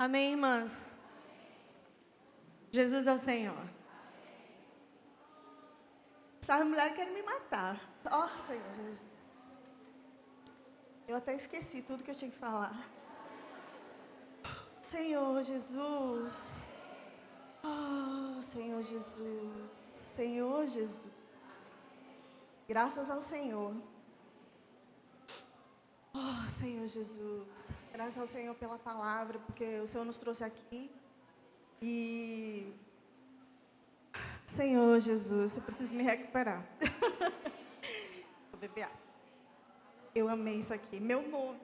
Amém, irmãs? Jesus é o Senhor. Essas mulheres querem me matar. Ó, Senhor Jesus. Eu até esqueci tudo que eu tinha que falar. Senhor Jesus. Oh, Senhor Jesus. Senhor Jesus. Graças ao Senhor. Oh, Senhor Jesus. Graças ao Senhor pela palavra, porque o Senhor nos trouxe aqui. E... Senhor Jesus, eu preciso me recuperar. Vou beber água. Eu amei isso aqui. Meu nome.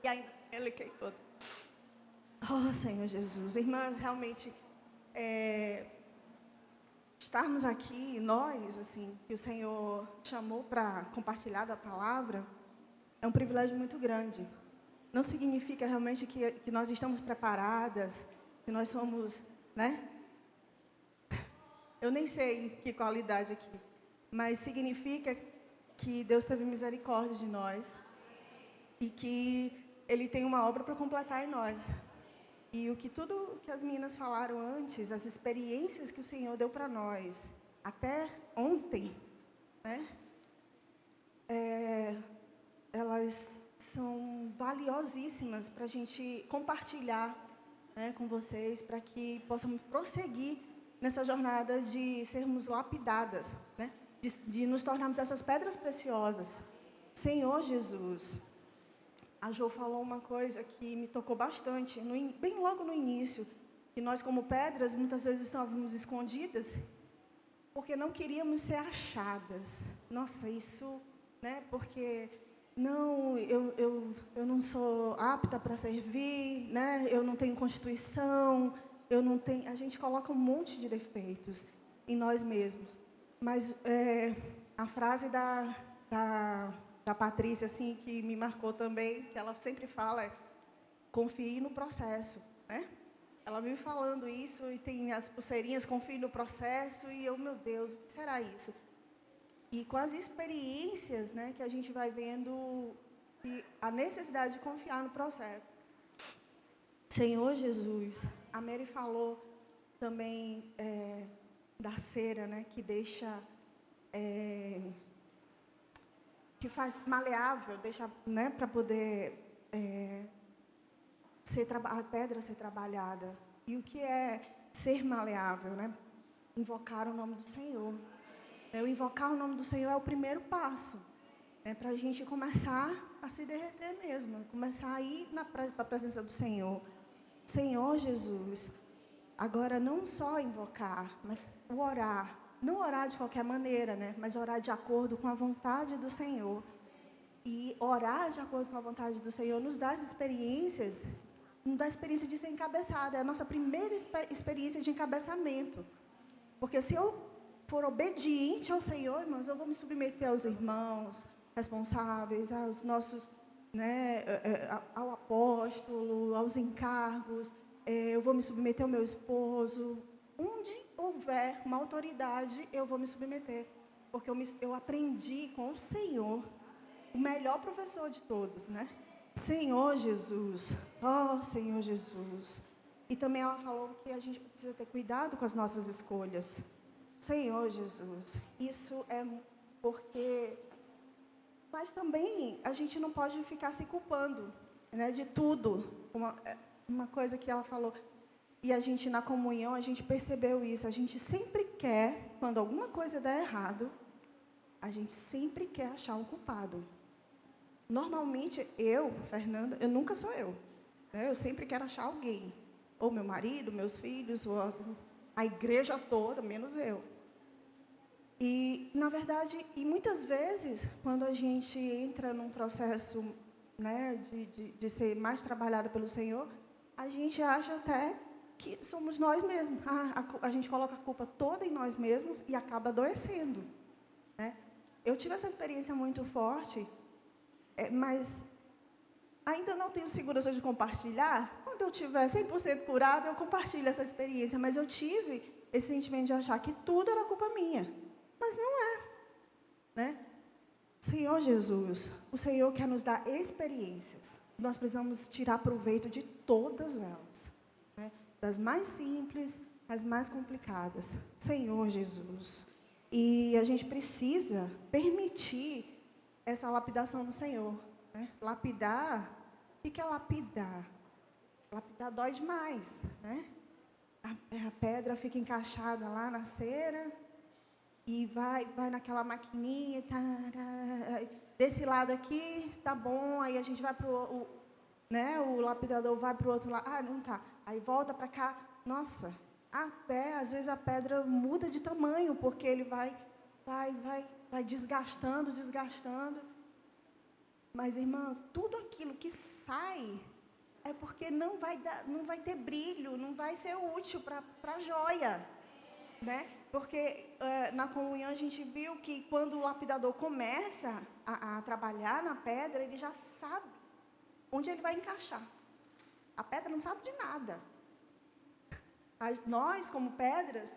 E ainda me liquei toda. Oh, Senhor Jesus. Irmãs, realmente, estarmos aqui, nós, assim, que o Senhor chamou para compartilhar da palavra, é um privilégio muito grande. Não significa realmente que nós estamos preparadas, que nós somos, né? Eu nem sei que qualidade aqui, mas significa que Deus teve misericórdia de nós e que Ele tem uma obra para completar em nós. E tudo que as meninas falaram antes, as experiências que o Senhor deu para nós, até ontem, né? Elas são valiosíssimas para a gente compartilhar, né, com vocês, para que possamos prosseguir nessa jornada de sermos lapidadas, né? De nos tornarmos essas pedras preciosas. Senhor Jesus, a Jo falou uma coisa que me tocou bastante, bem logo no início, que nós como pedras muitas vezes estávamos escondidas porque não queríamos ser achadas. Nossa, isso, né? Porque não, eu não sou apta para servir, né? Eu não tenho constituição, eu não tenho. A gente coloca um monte de defeitos em nós mesmos. Mas a frase da Patrícia, assim, que me marcou também, que ela sempre fala, é: confie no processo, né? Ela vive falando isso e tem as pulseirinhas, confie no processo, e eu, meu Deus, o que será isso? E com as experiências, né, que a gente vai vendo a necessidade de confiar no processo. Senhor Jesus, a Mary falou também da cera, né, que deixa, que faz maleável, deixa, né, para poder a pedra ser trabalhada. E o que é ser maleável, né? Invocar o nome do Senhor. O invocar o nome do Senhor é o primeiro passo, né, para a gente começar a se derreter mesmo, começar a ir para a presença do Senhor. Senhor Jesus, agora não só invocar, mas o orar. Não orar de qualquer maneira, né, mas orar de acordo com a vontade do Senhor. E orar de acordo com a vontade do Senhor nos dá as experiências, nos dá a experiência de ser encabeçada. É a nossa primeira experiência de encabeçamento. Porque se eu for obediente ao Senhor, irmãos, eu vou me submeter aos irmãos responsáveis, aos nossos, né, ao apóstolo, aos encargos, eu vou me submeter ao meu esposo. Onde houver uma autoridade, eu vou me submeter. Porque eu aprendi com o Senhor, o melhor professor de todos, né? Senhor Jesus, oh Senhor Jesus. E também ela falou que a gente precisa ter cuidado com as nossas escolhas. Senhor Jesus, isso é porque... Mas também a gente não pode ficar se culpando, né, de tudo. Uma coisa que ela falou, e a gente na comunhão, a gente percebeu isso. A gente sempre quer, quando alguma coisa der errado, a gente sempre quer achar um culpado. Normalmente, Fernanda, eu nunca sou eu, né? Eu sempre quero achar alguém. Ou meu marido, meus filhos, ou a igreja toda, menos eu. E, na verdade, e muitas vezes, quando a gente entra num processo, né, de ser mais trabalhada pelo Senhor, a gente acha até que somos nós mesmos. A gente coloca a culpa toda em nós mesmos e acaba adoecendo, né? Eu tive essa experiência muito forte, mas ainda não tenho segurança de compartilhar. Quando eu estiver 100% curada, eu compartilho essa experiência. Mas eu tive esse sentimento de achar que tudo era culpa minha. Mas não é, né? Senhor Jesus, o Senhor quer nos dar experiências. Nós precisamos tirar proveito de todas elas, né? Das mais simples às mais complicadas. Senhor Jesus. E a gente precisa permitir essa lapidação do Senhor, né? Lapidar, o que é lapidar? Lapidar dói demais, né? A pedra fica encaixada lá na cera e vai naquela maquininha, desse lado aqui, tá bom, aí a gente vai pro, né, o lapidador vai para o outro lado, não tá, aí volta para cá, nossa, até às vezes a pedra muda de tamanho, porque ele vai desgastando, mas irmãos, tudo aquilo que sai é porque não vai ter brilho, não vai ser útil para a joia, né? Porque na comunhão a gente viu que quando o lapidador começa a trabalhar na pedra, ele já sabe onde ele vai encaixar. A pedra não sabe de nada. Nós, como pedras,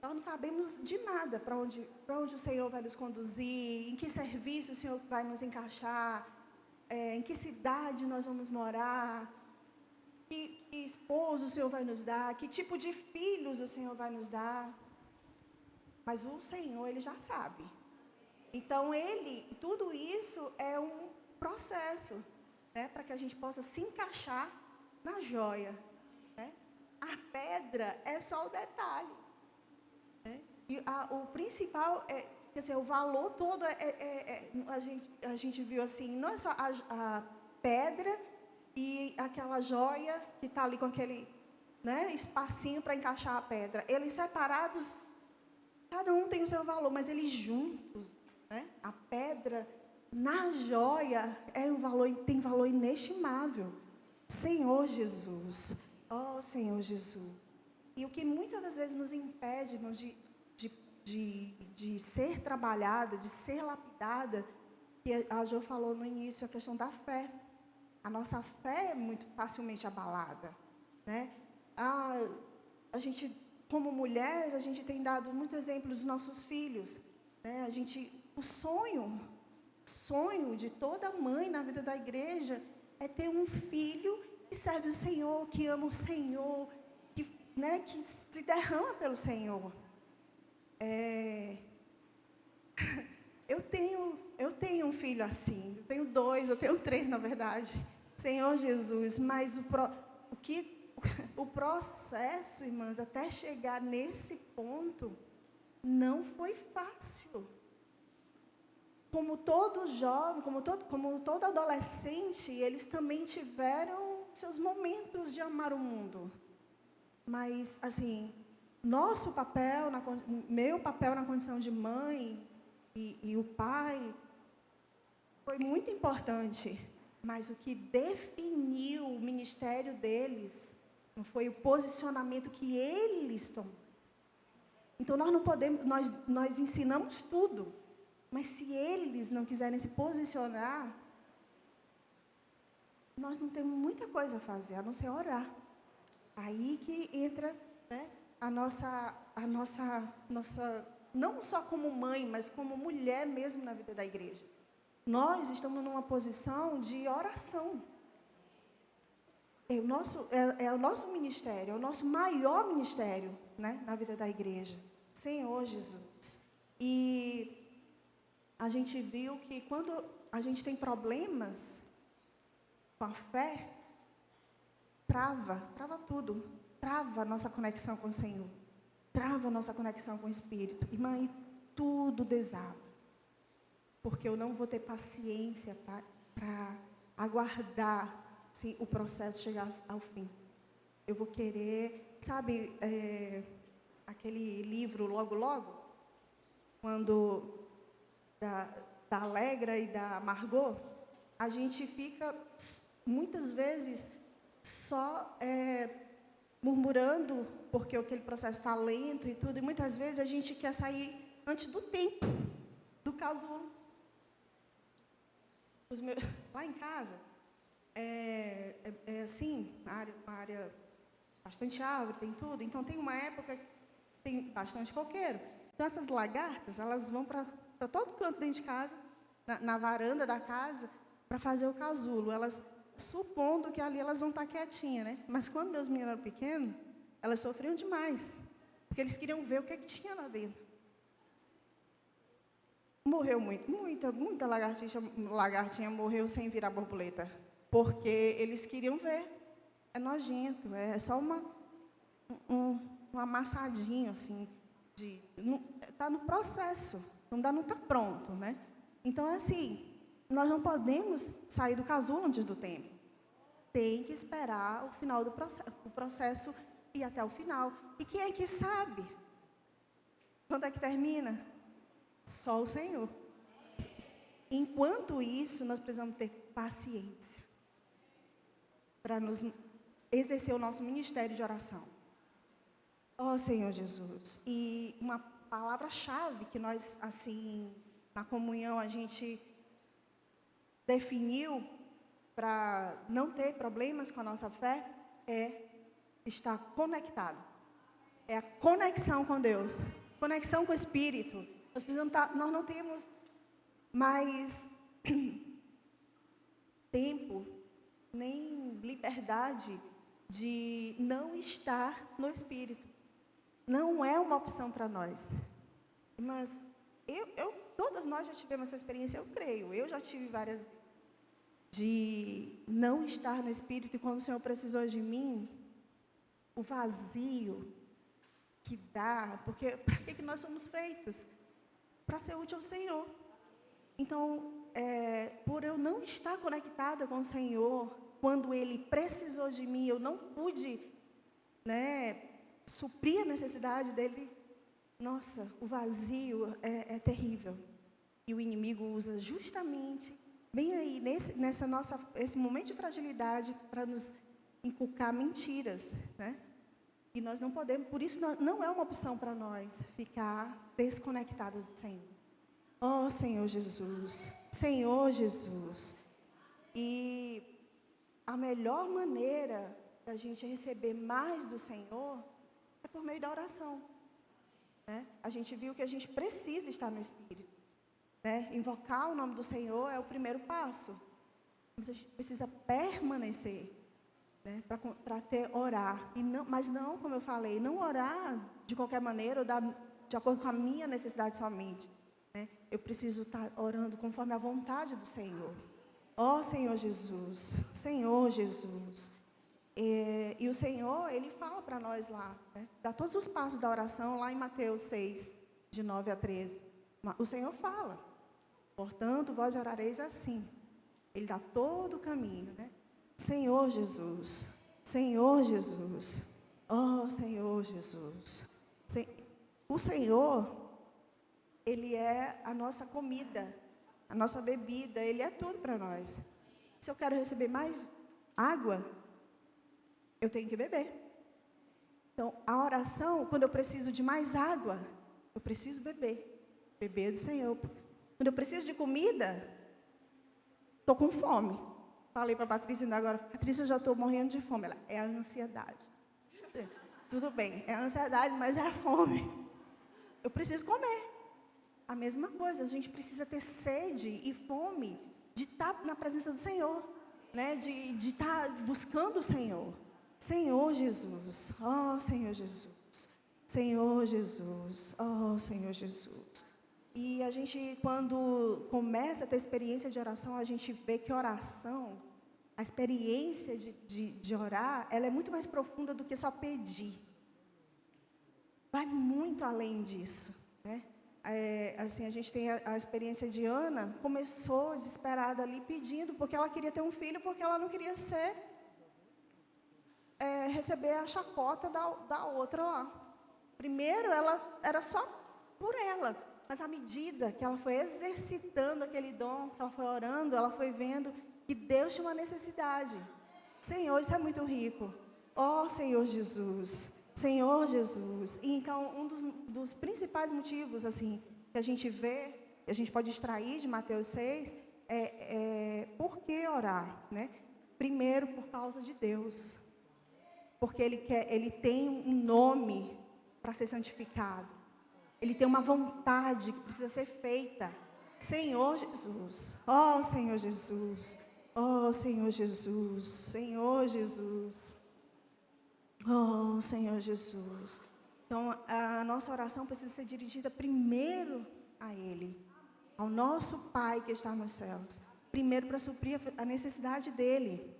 nós não sabemos de nada para onde o Senhor vai nos conduzir, em que serviço o Senhor vai nos encaixar, em que cidade nós vamos morar, que esposo o Senhor vai nos dar, que tipo de filhos o Senhor vai nos dar. Mas o Senhor, Ele já sabe. Então, tudo isso é um processo, né, para que a gente possa se encaixar na joia, né? A pedra é só o detalhe, né? E o principal é, quer dizer, o valor todo a gente viu assim, não é só a pedra e aquela joia que está ali com aquele, né, espacinho para encaixar a pedra. Eles separados, cada um tem o seu valor, mas eles juntos, né? A pedra na joia tem valor inestimável. Senhor Jesus, ó Senhor Jesus. E o que muitas das vezes nos impede, irmãos, de ser trabalhada, de ser lapidada, que a Jo falou no início, a questão da fé. A nossa fé é muito facilmente abalada, né? A gente, como mulheres, a gente tem dado muitos exemplos dos nossos filhos, né? O sonho de toda mãe na vida da igreja é ter um filho que serve o Senhor, que ama o Senhor, que se derrama pelo Senhor. Eu tenho um filho assim, eu tenho 2, eu tenho 3, na verdade. Senhor Jesus, mas o processo, irmãs, até chegar nesse ponto, não foi fácil. Como todo jovem, como todo adolescente, eles também tiveram seus momentos de amar o mundo. Mas, assim, meu papel na condição de mãe e o pai foi muito importante. Mas o que definiu o ministério deles não foi o posicionamento que eles tomaram. Então, nós não podemos, nós ensinamos tudo, mas se eles não quiserem se posicionar, nós não temos muita coisa a fazer, a não ser orar. Aí que entra, né, a nossa, não só como mãe, mas como mulher mesmo na vida da igreja. Nós estamos numa posição de oração. É o nosso ministério, é o nosso maior ministério, né, na vida da igreja. Senhor Jesus. E a gente viu que quando a gente tem problemas com a fé, trava tudo. Trava a nossa conexão com o Senhor. Trava a nossa conexão com o Espírito. Irmã, e tudo desaba. Porque eu não vou ter paciência para aguardar, sim, o processo chegar ao fim. Eu vou querer, sabe, aquele livro Logo Logo, quando da Alegra e da Margot, a gente fica muitas vezes só murmurando porque aquele processo está lento e tudo, e muitas vezes a gente quer sair antes do tempo, do casulo. Lá em casa, assim, uma área bastante árvore, tem tudo. Então, tem uma época que tem bastante coqueiro. Então, essas lagartas, elas vão para todo canto dentro de casa na varanda da casa para fazer o casulo. Elas supondo que ali elas vão estar quietinhas, né? Mas quando meus meninos eram pequenos, elas sofriam demais, porque eles queriam ver o que tinha lá dentro. Morreu muita lagartinha morreu sem virar borboleta, porque eles queriam ver. É nojento, é só um amassadinho assim, tá no processo, não está pronto, né? Então é assim, nós não podemos sair do casulo antes do tempo. Tem que esperar o final do processo ir até o final. E quem é que sabe quando é que termina? Só o Senhor. Enquanto isso, nós precisamos ter paciência para nos exercer o nosso ministério de oração. Ó Senhor Jesus. E uma palavra-chave que nós, assim, na comunhão, a gente definiu para não ter problemas com a nossa fé é estar conectado. É a conexão com Deus, conexão com o Espírito. Nós não temos mais tempo, nem liberdade de não estar no Espírito. Não é uma opção para nós. Mas todas nós já tivemos essa experiência, eu creio. Eu já tive várias vezes de não estar no Espírito, e quando o Senhor precisou de mim, o vazio que dá, porque para que nós somos feitos? Para ser útil ao Senhor. Então, por eu não estar conectada com o Senhor, quando Ele precisou de mim, eu não pude, né, suprir a necessidade dEle. Nossa, o vazio é terrível. E o inimigo usa justamente, bem aí, esse momento de fragilidade, para nos inculcar mentiras, né? E nós não podemos, por isso não é uma opção para nós ficar desconectados do Senhor. Oh, Senhor Jesus, Senhor Jesus. E a melhor maneira da gente receber mais do Senhor é por meio da oração, né? A gente viu que a gente precisa estar no Espírito, né? Invocar o nome do Senhor é o primeiro passo, mas a gente precisa permanecer, né, para orar. Mas não, como eu falei, não orar de qualquer maneira ou de acordo com a minha necessidade somente, né? Eu preciso estar orando conforme a vontade do Senhor. Ó Senhor Jesus, Senhor Jesus. E o Senhor, Ele fala para nós lá, né? Dá todos os passos da oração lá em Mateus 6, de 9 a 13. O Senhor fala: portanto, vós orareis assim. Ele dá todo o caminho, né? Senhor Jesus, Senhor Jesus, ó Senhor Jesus. O Senhor, Ele é a nossa comida, a nossa bebida, Ele é tudo para nós. Se eu quero receber mais água, eu tenho que beber. Então, a oração, quando eu preciso de mais água, eu preciso beber do Senhor. Quando eu preciso de comida, estou com fome. Falei para a Patrícia ainda agora: Patrícia, eu já estou morrendo de fome. Ela: é a ansiedade. Tudo bem, é a ansiedade, mas é a fome. Eu preciso comer. A mesma coisa, a gente precisa ter sede e fome de estar na presença do Senhor, né? De estar buscando o Senhor. Senhor Jesus, ó Senhor Jesus, Senhor Jesus, ó Senhor Jesus. E a gente, quando começa a ter experiência de oração, a gente vê que oração, a experiência de orar, ela é muito mais profunda do que só pedir. Vai muito além disso, né? Assim, a gente tem a experiência de Ana, começou desesperada ali pedindo, porque ela queria ter um filho, porque ela não queria receber a chacota da outra lá. Primeiro, ela era só por ela. Mas à medida que ela foi exercitando aquele dom, que ela foi orando, ela foi vendo que Deus tinha uma necessidade. Senhor, isso é muito rico. Ó Senhor Jesus, Senhor Jesus. E então, um dos principais motivos, assim, que a gente vê, que a gente pode extrair de Mateus 6, por que orar, né? Primeiro, por causa de Deus. Porque Ele tem um nome para ser santificado. Ele tem uma vontade que precisa ser feita. Senhor Jesus, ó Senhor Jesus, ó Senhor Jesus, Senhor Jesus, ó Senhor Jesus. Então, a nossa oração precisa ser dirigida primeiro a Ele, ao nosso Pai que está nos céus. Primeiro para suprir a necessidade dEle.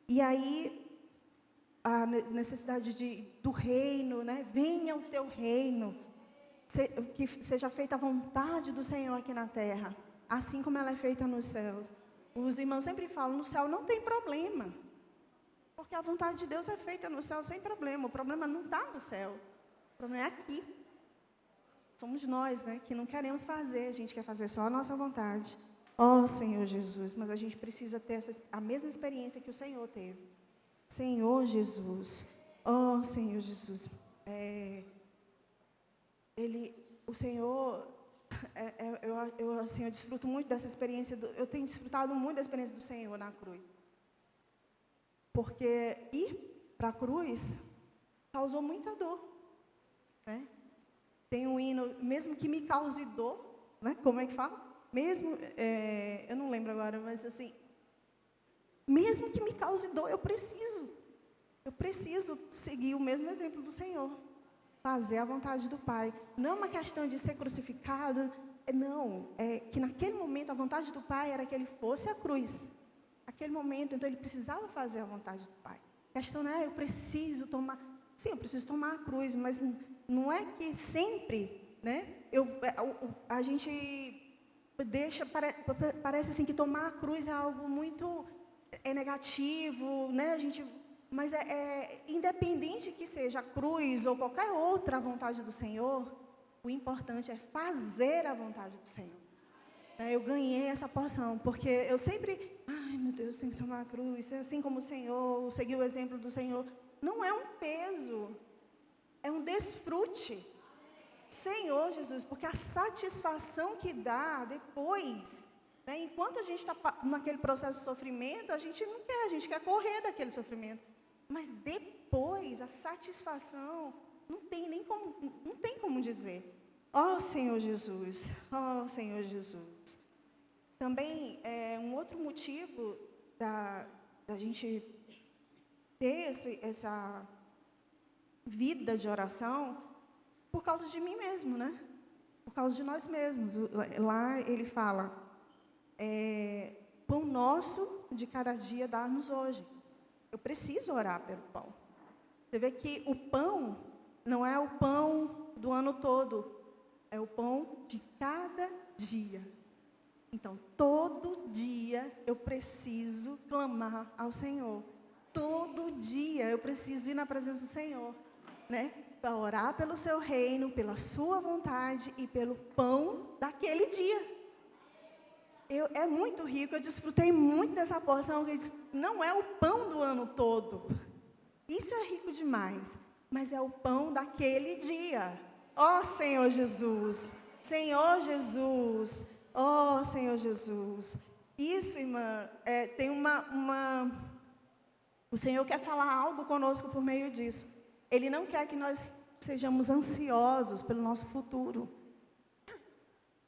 E aí, a necessidade do reino, né? Venha o teu reino. Que seja feita a vontade do Senhor aqui na terra, assim como ela é feita nos céus. Os irmãos sempre falam, no céu não tem problema, porque a vontade de Deus é feita no céu sem problema. O problema não está no céu, o problema é aqui. Somos nós, né, que não queremos fazer, a gente quer fazer só a nossa vontade. Ó Senhor Jesus, mas a gente precisa ter a mesma experiência que o Senhor teve. Senhor Jesus, ó Senhor Jesus, o Senhor, eu desfruto muito dessa experiência, eu tenho desfrutado muito da experiência do Senhor na cruz. Porque ir para a cruz causou muita dor, né? Tem um hino, mesmo que me cause dor, né? Como é que fala? Mesmo, eu não lembro agora, mas assim, mesmo que me cause dor, eu preciso seguir o mesmo exemplo do Senhor. Fazer a vontade do Pai. Não é uma questão de ser crucificado, não. É que naquele momento a vontade do Pai era que ele fosse à cruz. Naquele momento, então ele precisava fazer a vontade do Pai. A questão não é, eu preciso tomar... Sim, eu preciso tomar a cruz, mas não é que sempre, né? A gente deixa... Parece assim que tomar a cruz é algo muito negativo, né? Mas independente que seja a cruz ou qualquer outra vontade do Senhor, o importante é fazer a vontade do Senhor. Eu ganhei essa porção, porque eu sempre, ai meu Deus, tenho que tomar a cruz, ser assim como o Senhor, seguir o exemplo do Senhor. Não é um peso, é um desfrute. Senhor Jesus, porque a satisfação que dá depois, né, enquanto a gente está naquele processo de sofrimento, a gente não quer, a gente quer correr daquele sofrimento. Mas depois, a satisfação, não tem como dizer. Ó Senhor Jesus, ó Senhor Jesus. Também, um outro motivo da gente ter essa vida de oração, por causa de mim mesmo, né? Por causa de nós mesmos. Lá ele fala, pão nosso de cada dia dá-nos hoje. Eu preciso orar pelo pão. Você vê que o pão não é o pão do ano todo, é o pão de cada dia. Então, todo dia eu preciso clamar ao Senhor. Todo dia eu preciso ir na presença do Senhor, né? Para orar pelo seu reino, pela sua vontade e pelo pão daquele dia. É muito rico, eu desfrutei muito dessa porção, que não é o pão do ano todo. Isso é rico demais, mas é o pão daquele dia. Ó Senhor Jesus, Senhor Jesus, ó Senhor Jesus. Isso, irmã, tem o Senhor quer falar algo conosco por meio disso. Ele não quer que nós sejamos ansiosos pelo nosso futuro.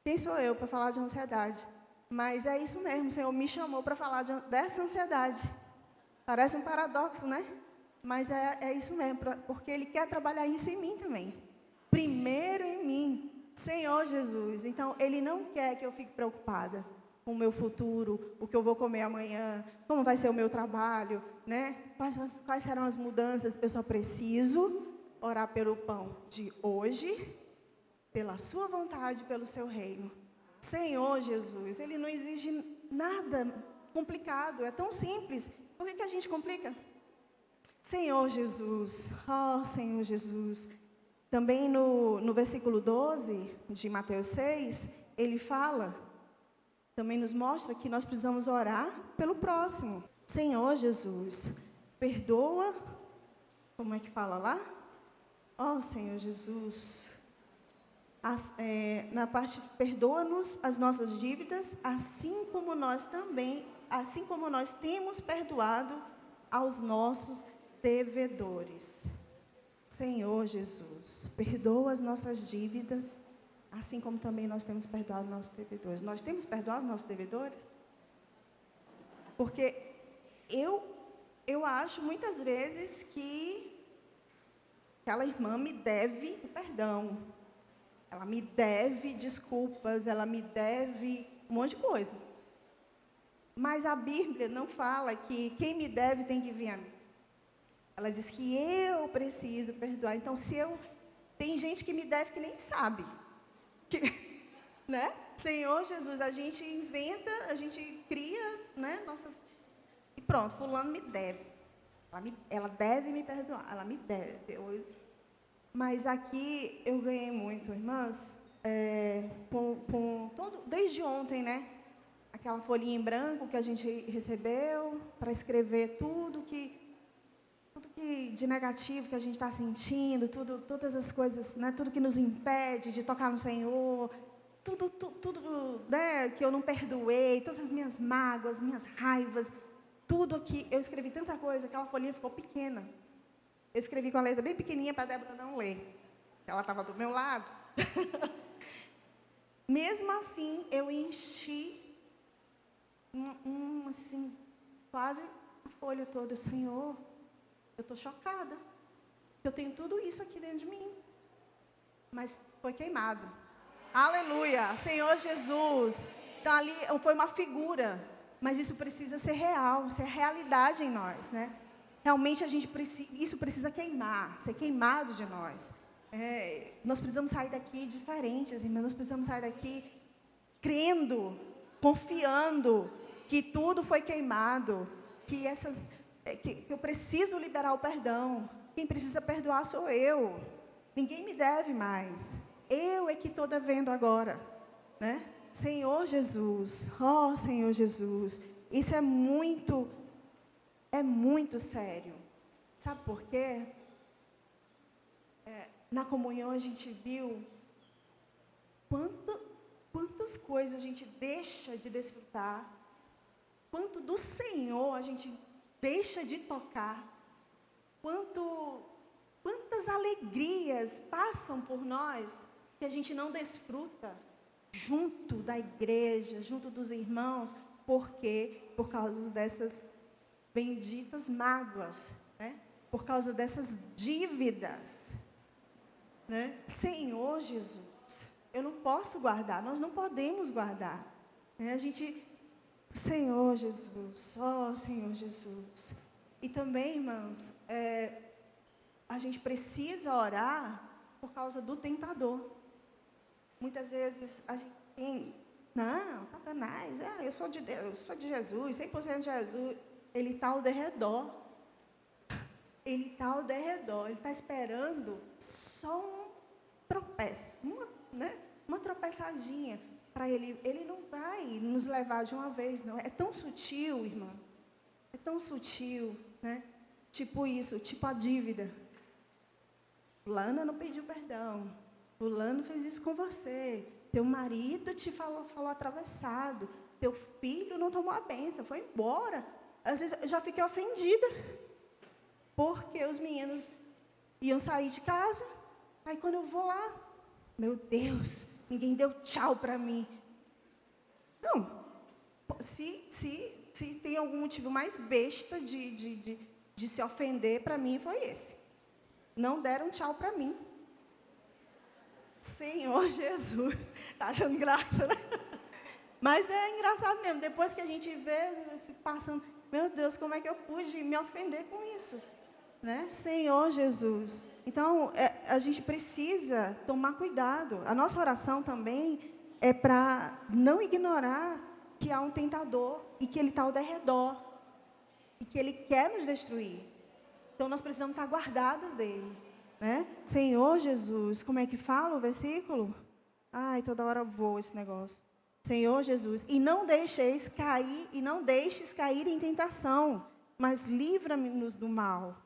Quem sou eu para falar de ansiedade? Mas é isso mesmo, o Senhor me chamou para falar dessa ansiedade. Parece um paradoxo, né? Mas é isso mesmo, porque Ele quer trabalhar isso em mim também. Primeiro em mim, Senhor Jesus. Então, Ele não quer que eu fique preocupada com o meu futuro, o que eu vou comer amanhã, como vai ser o meu trabalho, né? Quais serão as mudanças. Eu só preciso orar pelo pão de hoje, pela sua vontade, pelo seu reino. Senhor Jesus, Ele não exige nada complicado, é tão simples. Por que a gente complica? Senhor Jesus, ó Senhor Jesus. Também no versículo 12 de Mateus 6, ele fala, também nos mostra que nós precisamos orar pelo próximo. Senhor Jesus, perdoa, como é que fala lá? Ó Senhor Jesus, na parte, perdoa-nos as nossas dívidas, assim como nós temos perdoado aos nossos devedores. Senhor Jesus, perdoa as nossas dívidas, assim como também nós temos perdoado nossos devedores. Nós temos perdoado nossos devedores? Porque eu acho muitas vezes que aquela irmã me deve o perdão. Ela me deve desculpas, ela me deve um monte de coisa. Mas a Bíblia não fala que quem me deve tem que vir a mim. Ela diz que eu preciso perdoar. Então, tem gente que me deve que nem sabe. Né? Senhor Jesus, a gente inventa, a gente cria, né, e pronto, fulano me deve. Ela deve me perdoar, ela me deve. Mas aqui eu ganhei muito, irmãs, desde ontem, né? Aquela folhinha em branco que a gente recebeu para escrever tudo que de negativo que a gente está sentindo, todas as coisas, né? Tudo que nos impede de tocar no Senhor, tudo, né, que eu não perdoei, todas as minhas mágoas, minhas raivas, tudo aqui. Eu escrevi tanta coisa, aquela folhinha ficou pequena. Eu escrevi com a letra bem pequenininha para a Débora não ler. Ela estava do meu lado. Mesmo assim, eu enchi assim, quase a folha toda. Senhor, eu estou chocada. Eu tenho tudo isso aqui dentro de mim. Mas foi queimado. Aleluia! Senhor Jesus. Então, ali foi uma figura. Mas isso precisa ser real, ser realidade em nós, né? Realmente isso precisa queimar, ser queimado de nós. Nós precisamos sair daqui diferentes, irmãos. Nós precisamos sair daqui crendo, confiando que tudo foi queimado, que eu preciso liberar o perdão. Quem precisa perdoar sou eu. Ninguém me deve mais. Eu é que estou devendo agora, né? Senhor Jesus, ó Senhor Jesus, isso é muito sério. Sabe por quê? Na comunhão a gente viu quantas coisas a gente deixa de desfrutar, quanto do Senhor a gente deixa de tocar, quantas alegrias passam por nós que a gente não desfruta junto da igreja, junto dos irmãos. Por quê? Por causa dessas benditas mágoas, né? Por causa dessas dívidas, né? Senhor Jesus, eu não posso guardar, nós não podemos guardar, né? Senhor Jesus, ó Senhor Jesus. E também, irmãos, a gente precisa orar por causa do tentador. Muitas vezes a gente tem, não, Satanás, eu sou de Deus, eu sou de Jesus, 100% de Jesus. Ele está ao derredor. Ele está ao derredor, ele está esperando só um tropeço, uma tropeçadinha para ele. Ele não vai nos levar de uma vez, não. É tão sutil, irmã. É tão sutil, né? Tipo isso, tipo a dívida. Fulana não pediu perdão. Fulano fez isso com você. Teu marido te falou atravessado. Teu filho não tomou a bênção, foi embora. Às vezes eu já fiquei ofendida, porque os meninos iam sair de casa. Aí quando eu vou lá, meu Deus, ninguém deu tchau para mim. Não, se tem algum motivo mais besta de se ofender, para mim foi esse. Não deram tchau para mim. Senhor Jesus, tá achando graça, né? Mas é engraçado mesmo, depois que a gente vê, eu fico passando, meu Deus, como é que eu pude me ofender com isso, né? Senhor Jesus. Então, a gente precisa tomar cuidado. A nossa oração também é para não ignorar que há um tentador e que ele está ao derredor e que ele quer nos destruir. Então, nós precisamos estar guardados dele, né? Senhor Jesus, como é que fala o versículo? Ai, toda hora voa esse negócio. Senhor Jesus, e não deixes cair em tentação, mas livra-nos do mal.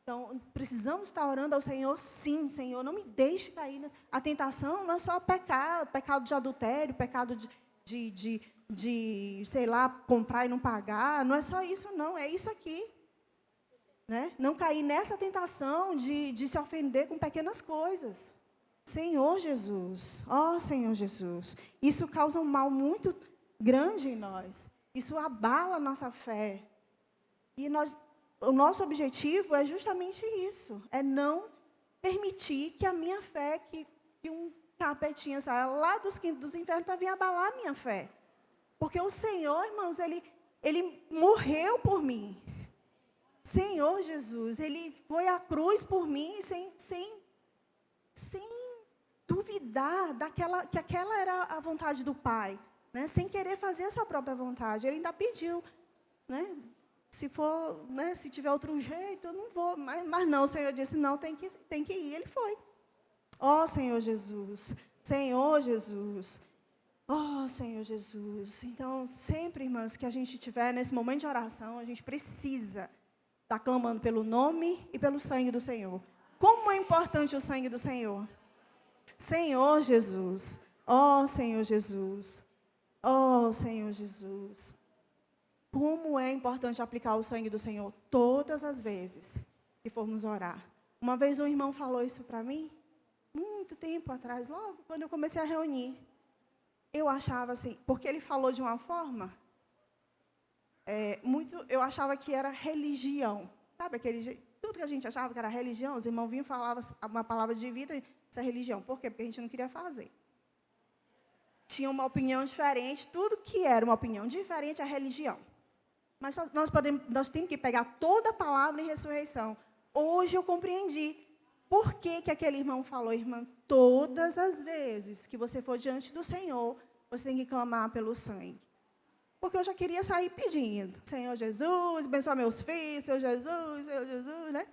Então, precisamos estar orando ao Senhor, sim, Senhor, não me deixe cair. A tentação não é só pecado de adultério, pecado de, sei lá, comprar e não pagar, não é só isso, não, é isso aqui. Né? Não cair nessa tentação de se ofender com pequenas coisas. Senhor Jesus, ó Senhor Jesus. Isso causa um mal muito grande em nós. Isso abala a nossa fé. E o nosso objetivo é justamente isso. É não permitir que a minha fé, que um capetinha saia lá dos quintos dos infernos para vir abalar a minha fé. Porque o Senhor, irmãos, Ele morreu por mim. Senhor Jesus, Ele foi à cruz por mim sem duvidar que aquela era a vontade do Pai, né? Sem querer fazer a sua própria vontade. Ele ainda pediu, né? Se for, né? Se tiver outro jeito, eu não vou. Mas não, o Senhor disse, não, tem que ir. Ele foi. Ó Senhor Jesus, Senhor Jesus, ó Senhor Jesus. Então, sempre, irmãs, que a gente estiver nesse momento de oração, a gente precisa estar clamando pelo nome e pelo sangue do Senhor. Como é importante o sangue do Senhor? Senhor Jesus, ó Senhor Jesus, ó Senhor Jesus. Como é importante aplicar o sangue do Senhor todas as vezes que formos orar. Uma vez um irmão falou isso para mim, muito tempo atrás, logo quando eu comecei a reunir. Eu achava assim, porque ele falou de uma forma, eu achava que era religião. Sabe tudo que a gente achava que era religião, os irmãos vinham e falavam uma palavra de vida, isso é religião. Por quê? Porque a gente não queria fazer. Tinha uma opinião diferente, tudo que era uma opinião diferente é religião. Mas nós temos que pegar toda a palavra em ressurreição. Hoje eu compreendi por que aquele irmão falou, irmã, todas as vezes que você for diante do Senhor, você tem que clamar pelo sangue. Porque eu já queria sair pedindo, Senhor Jesus, abençoa meus filhos, Senhor Jesus, né?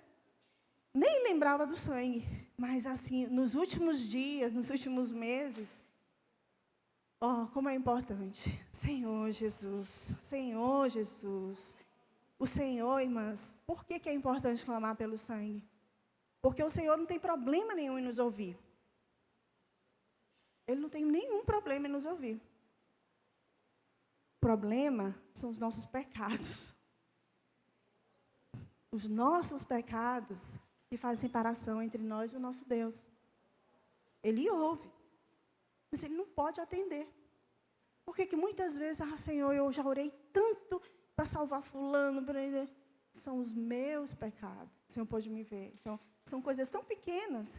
Nem lembrava do sangue. Mas assim, nos últimos dias, nos últimos meses, como é importante. Senhor Jesus, Senhor Jesus. O Senhor, irmãs, por que é importante clamar pelo sangue? Porque o Senhor não tem problema nenhum em nos ouvir. Ele não tem nenhum problema em nos ouvir. O problema são os nossos pecados. Os nossos pecados que fazem separação entre nós e o nosso Deus. Ele ouve, mas Ele não pode atender. Porque que muitas vezes, Senhor, eu já orei tanto para salvar fulano, para ele. São os meus pecados, o Senhor pode me ver. Então, são coisas tão pequenas,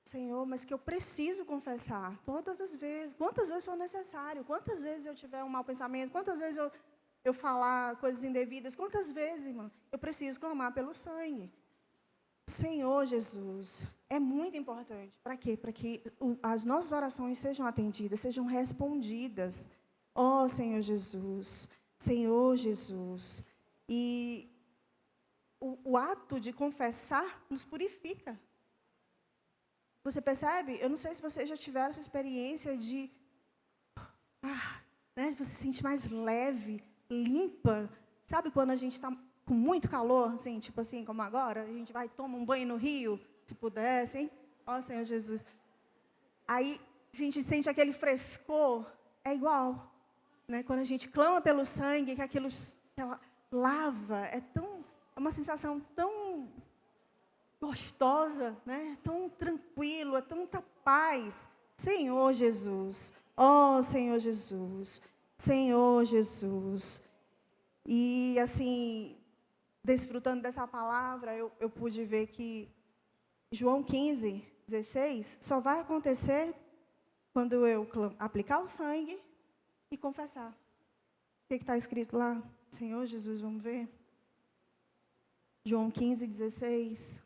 Senhor, mas que eu preciso confessar todas as vezes, quantas vezes for necessário, quantas vezes eu tiver um mau pensamento, quantas vezes eu falar coisas indevidas, quantas vezes, irmão, eu preciso clamar pelo sangue. Senhor Jesus, é muito importante. Para quê? Para que as nossas orações sejam atendidas, sejam respondidas. Ó Senhor Jesus, Senhor Jesus. E o ato de confessar nos purifica. Você percebe? Eu não sei se vocês já tiveram essa experiência de... né, você se sente mais leve, limpa. Sabe quando a gente está com muito calor, assim, tipo assim, como agora? A gente vai tomar um banho no rio, se pudesse, hein? Ó Senhor Jesus. Aí a gente sente aquele frescor, é igual. Né? Quando a gente clama pelo sangue, que aquela lava, é uma sensação tão gostosa, né? Tão tranquilo, é tanta paz. Senhor Jesus, ó Senhor Jesus, Senhor Jesus. E assim, desfrutando dessa palavra, eu pude ver que João 15, 16, só vai acontecer quando eu aplicar o sangue e confessar. O que está escrito lá? Senhor Jesus, vamos ver? João 15, 16.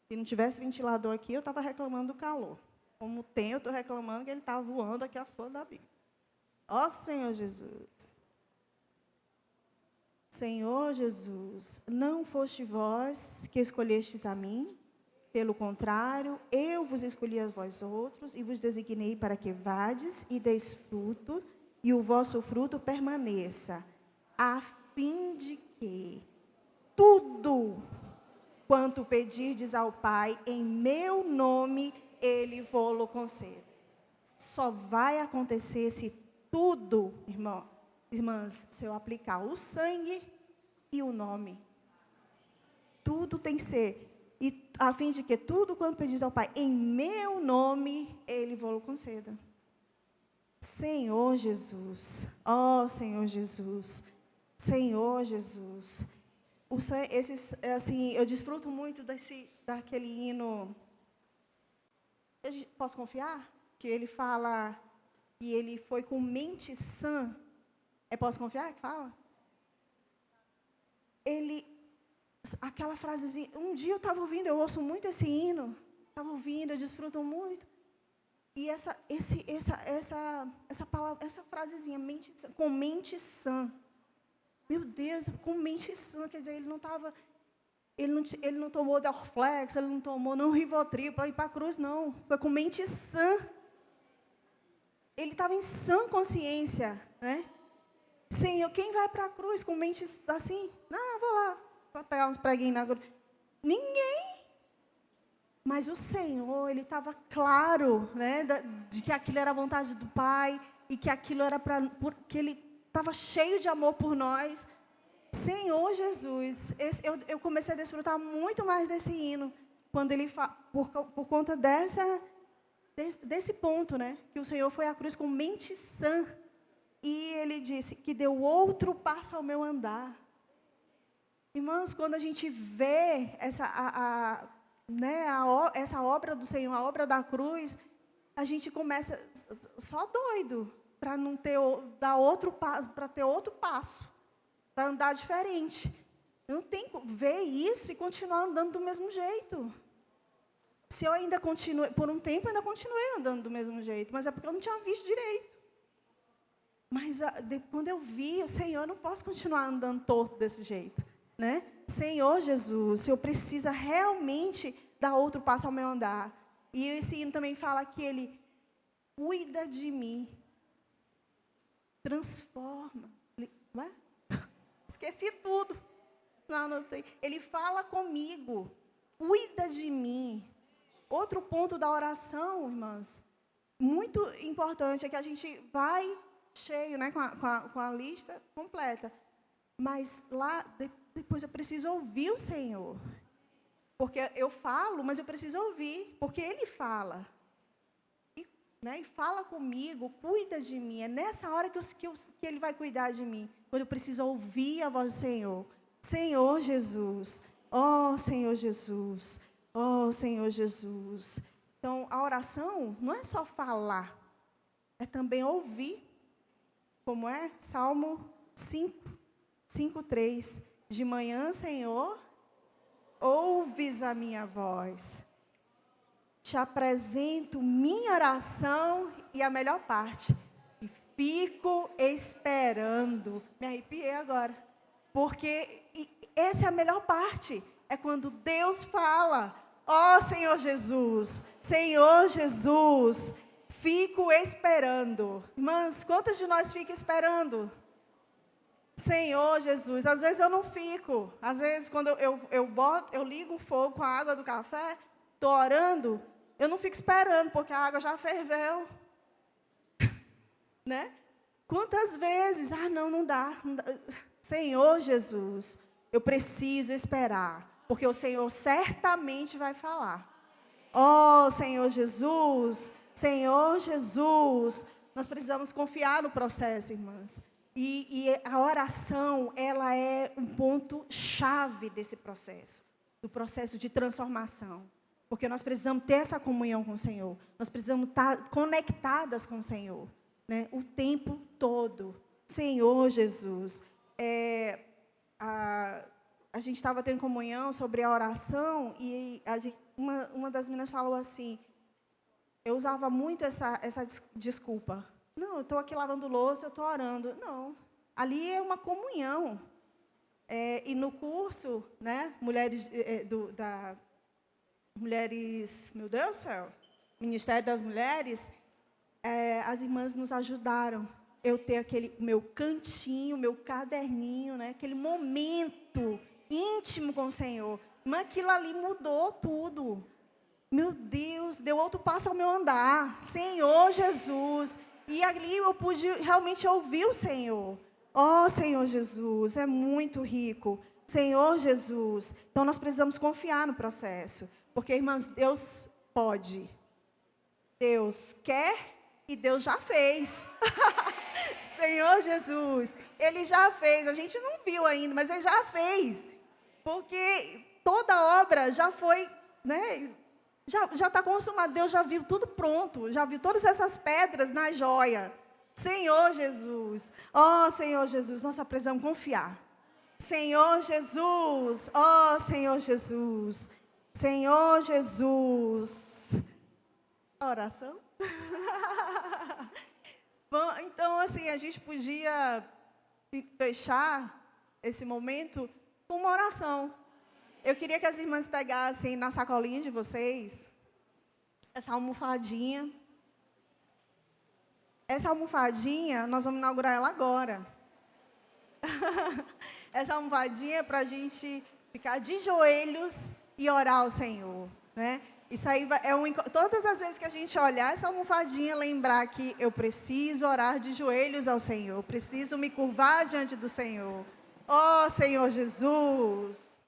Se não tivesse ventilador aqui, eu estava reclamando do calor. Como tem, eu estou reclamando que ele está voando aqui as folhas da Bíblia. Ó Senhor Jesus. Senhor Jesus, não foste vós que escolhestes a mim, pelo contrário, eu vos escolhi a vós outros e vos designei para que vades e deis fruto, e o vosso fruto permaneça, a fim de que tudo quanto pedirdes ao Pai, em meu nome, Ele vô-lo conceda. Só vai acontecer se tudo, irmãs, se eu aplicar o sangue e o nome. Tudo tem que ser e a fim de que tudo quanto pedis ao Pai, em meu nome, Ele vos conceda. Senhor Jesus, ó Senhor Jesus, Senhor Jesus. Eu desfruto muito daquele hino. Posso confiar? Que ele fala que ele foi com mente sã. Posso confiar que fala? Aquela frasezinha. Um dia eu estava ouvindo, eu ouço muito esse hino. Estava ouvindo, eu desfruto muito. E essa palavra, essa frasezinha, com mente sã. Meu Deus, com mente sã, quer dizer, ele não tomou Dorflex, ele não tomou não Rivotril para ir para a cruz, não. Foi com mente sã. Ele estava em sã consciência, né? Senhor, quem vai para a cruz com mente assim? Não, vou lá, vou pegar uns preguinhos na cruz. Ninguém. Mas o Senhor, Ele estava claro, né, de que aquilo era a vontade do Pai e que aquilo era porque Ele estava cheio de amor por nós. Senhor Jesus, eu comecei a desfrutar muito mais desse hino quando ele por conta desse ponto, né, que o Senhor foi à cruz com mente sã e Ele disse que deu outro passo ao meu andar. Irmãos, quando a gente vê essa obra do Senhor, a obra da cruz, a gente começa só doido para não ter para ter outro passo, para andar diferente. Não tem como ver isso e continuar andando do mesmo jeito. Se eu ainda continuei, por um tempo eu ainda continuei andando do mesmo jeito, mas é porque eu não tinha visto direito. Mas quando eu vi, o Senhor, eu não posso continuar andando torto desse jeito, né? Senhor Jesus, o Senhor precisa realmente dar outro passo ao meu andar. E esse hino também fala que Ele cuida de mim, transforma. Esqueci tudo. Não tem. Ele fala comigo, cuida de mim. Outro ponto da oração, irmãs, muito importante, é que a gente vai cheio, né, com a lista completa. Mas lá, depois eu preciso ouvir o Senhor. Porque eu falo, mas eu preciso ouvir, porque Ele fala. E fala comigo, cuida de mim. É nessa hora que Ele vai cuidar de mim. Quando eu preciso ouvir a voz do Senhor. Senhor Jesus, ó Senhor Jesus, ó Senhor Jesus. Então, a oração não é só falar, é também ouvir. Como é? Salmo 5:3. De manhã, Senhor, ouves a minha voz. Te apresento minha oração e a melhor parte. E fico esperando. Me arrepiei agora. Porque essa é a melhor parte. É quando Deus fala, ó Senhor Jesus, fico esperando. Irmãs, quantas de nós fica esperando? Senhor Jesus, às vezes eu não fico. Às vezes, quando eu ligo o fogo com a água do café, estou orando, eu não fico esperando, porque a água já ferveu. Né? Quantas vezes? Não dá. Senhor Jesus, eu preciso esperar, porque o Senhor certamente vai falar. Ó Senhor Jesus, nós precisamos confiar no processo, irmãs. E a oração, ela é um ponto-chave desse processo, do processo de transformação. Porque nós precisamos ter essa comunhão com o Senhor. Nós precisamos estar conectadas com o Senhor, né? O tempo todo. Senhor Jesus. A gente estava tendo comunhão sobre a oração e uma das meninas falou assim, eu usava muito essa desculpa. Não, eu estou aqui lavando louça, eu estou orando. Não, ali é uma comunhão. E no curso, né, Mulheres, meu Deus do céu, Ministério das Mulheres, as irmãs nos ajudaram. Eu ter aquele meu cantinho, meu caderninho, né, aquele momento íntimo com o Senhor. Mas aquilo ali mudou tudo. Meu Deus, deu outro passo ao meu andar. Senhor Jesus. E ali eu pude realmente ouvir o Senhor. Ó Senhor Jesus, é muito rico. Senhor Jesus. Então, nós precisamos confiar no processo. Porque, irmãos, Deus pode. Deus quer e Deus já fez. Senhor Jesus, Ele já fez. A gente não viu ainda, mas Ele já fez. Porque toda obra já foi, né? Já está consumado. Deus já viu tudo pronto. Já viu todas essas pedras na joia. Senhor Jesus. Ó, Senhor Jesus, nós só precisamos confiar. Senhor Jesus. Ó, Senhor Jesus. Senhor Jesus. Oração? Bom, então, assim, a gente podia fechar esse momento com uma oração. Eu queria que as irmãs pegassem na sacolinha de vocês essa almofadinha. Essa almofadinha, nós vamos inaugurar ela agora. Essa almofadinha é para a gente ficar de joelhos e orar ao Senhor, né? Isso aí todas as vezes que a gente olhar essa almofadinha, lembrar que eu preciso orar de joelhos ao Senhor, preciso me curvar diante do Senhor. Ó, Senhor Jesus.